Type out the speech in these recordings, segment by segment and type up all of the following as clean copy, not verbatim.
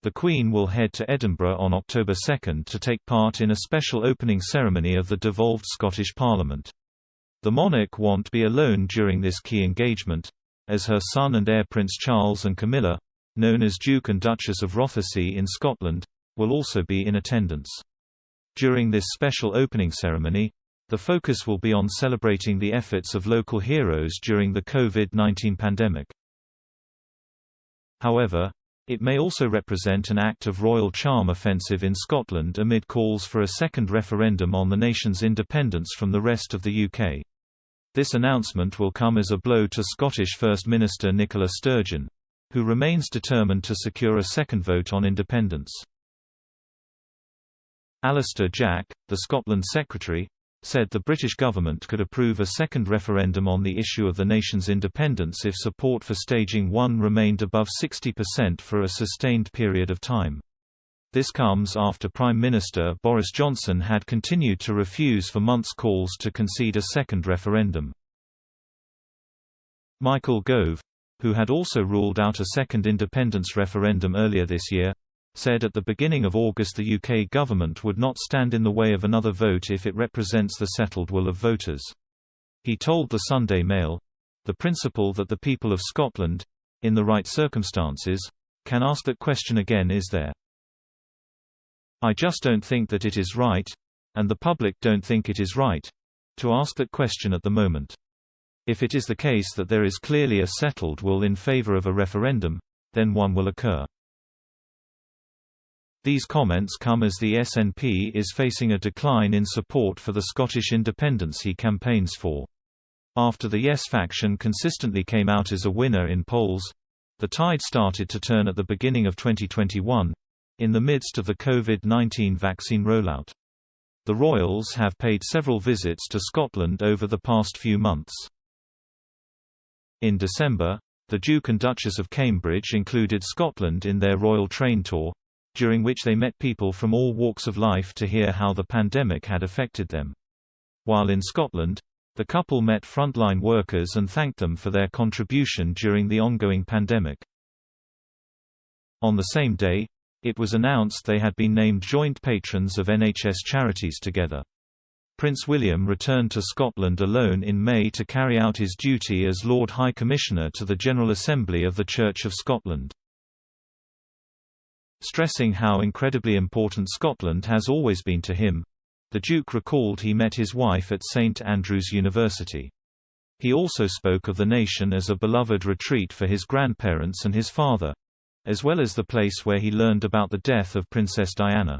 The Queen will head to Edinburgh on October 2 to take part in a special opening ceremony of the devolved Scottish Parliament. The monarch won't be alone during this key engagement, as her son and heir Prince Charles and Camilla, known as Duke and Duchess of Rothesay in Scotland, will also be in attendance. During this special opening ceremony, the focus will be on celebrating the efforts of local heroes during the COVID-19 pandemic. However, it may also represent an act of royal charm offensive in Scotland amid calls for a second referendum on the nation's independence from the rest of the UK. This announcement will come as a blow to Scottish First Minister Nicola Sturgeon, who remains determined to secure a second vote on independence. Alistair Jack, the Scotland Secretary, said the British government could approve a second referendum on the issue of the nation's independence if support for staging one remained above 60% for a sustained period of time. This comes after Prime Minister Boris Johnson had continued to refuse for months calls to concede a second referendum. Michael Gove, who had also ruled out a second independence referendum earlier this year, said at the beginning of August the UK government would not stand in the way of another vote if it represents the settled will of voters. He told the Sunday Mail, "The principle that the people of Scotland, in the right circumstances, can ask that question again is there. I just don't think that it is right, and the public don't think it is right, to ask that question at the moment. If it is the case that there is clearly a settled will in favour of a referendum, then one will occur." These comments come as the SNP is facing a decline in support for the Scottish independence he campaigns for. After the Yes faction consistently came out as a winner in polls, the tide started to turn at the beginning of 2021, in the midst of the COVID-19 vaccine rollout. The royals have paid several visits to Scotland over the past few months. In December, the Duke and Duchess of Cambridge included Scotland in their royal train tour, during which they met people from all walks of life to hear how the pandemic had affected them. While in Scotland, the couple met frontline workers and thanked them for their contribution during the ongoing pandemic. On the same day, it was announced they had been named joint patrons of NHS charities together. Prince William returned to Scotland alone in May to carry out his duty as Lord High Commissioner to the General Assembly of the Church of Scotland. Stressing how incredibly important Scotland has always been to him, the Duke recalled he met his wife at St Andrews University. He also spoke of the nation as a beloved retreat for his grandparents and his father, as well as the place where he learned about the death of Princess Diana.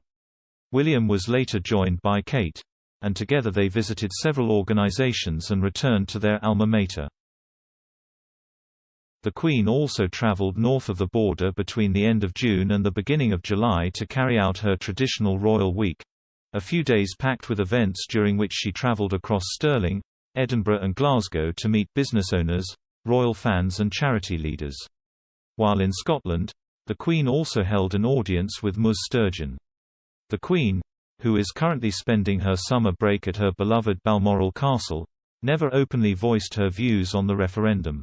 William was later joined by Kate, and together they visited several organisations and returned to their alma mater. The Queen also travelled north of the border between the end of June and the beginning of July to carry out her traditional Royal Week, a few days packed with events during which she travelled across Stirling, Edinburgh and Glasgow to meet business owners, royal fans and charity leaders. While in Scotland, the Queen also held an audience with Ms Sturgeon. The Queen, who is currently spending her summer break at her beloved Balmoral Castle, never openly voiced her views on the referendum.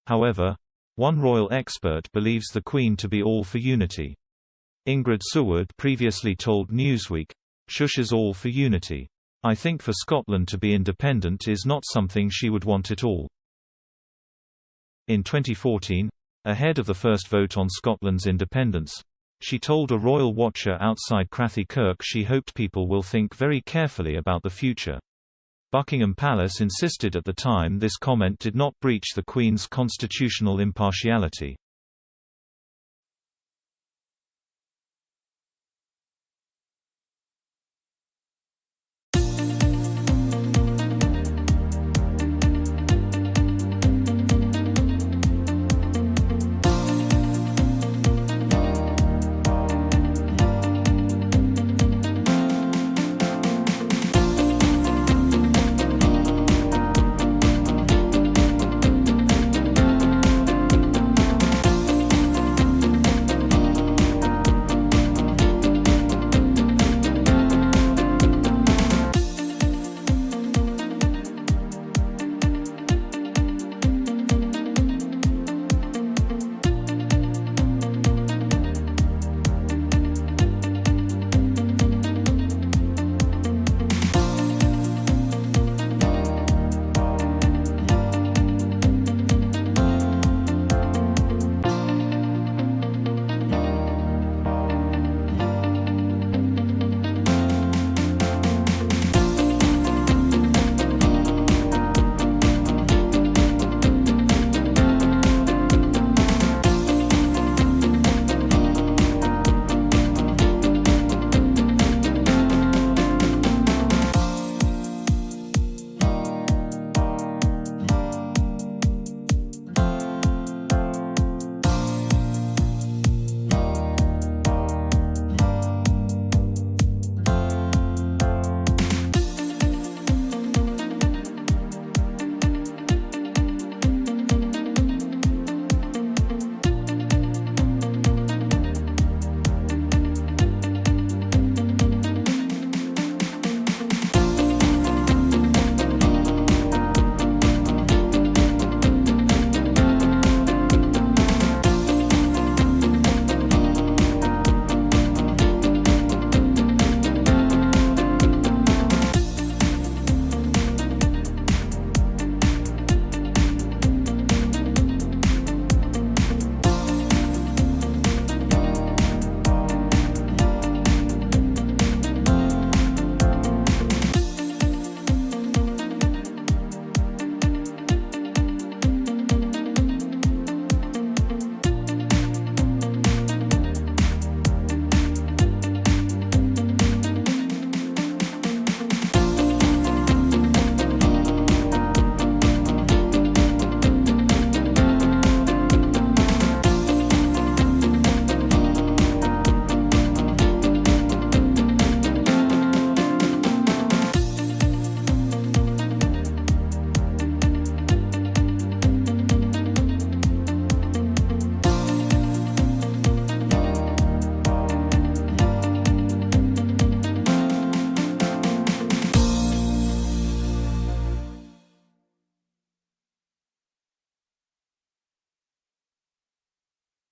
However, one royal expert believes the Queen to be all for unity. Ingrid Seward previously told Newsweek, "Shush is all for unity. I think for Scotland to be independent is not something she would want at all." In 2014, ahead of the first vote on Scotland's independence, she told a royal watcher outside Crathy Kirk she hoped people will think very carefully about the future. Buckingham Palace insisted at the time this comment did not breach the Queen's constitutional impartiality.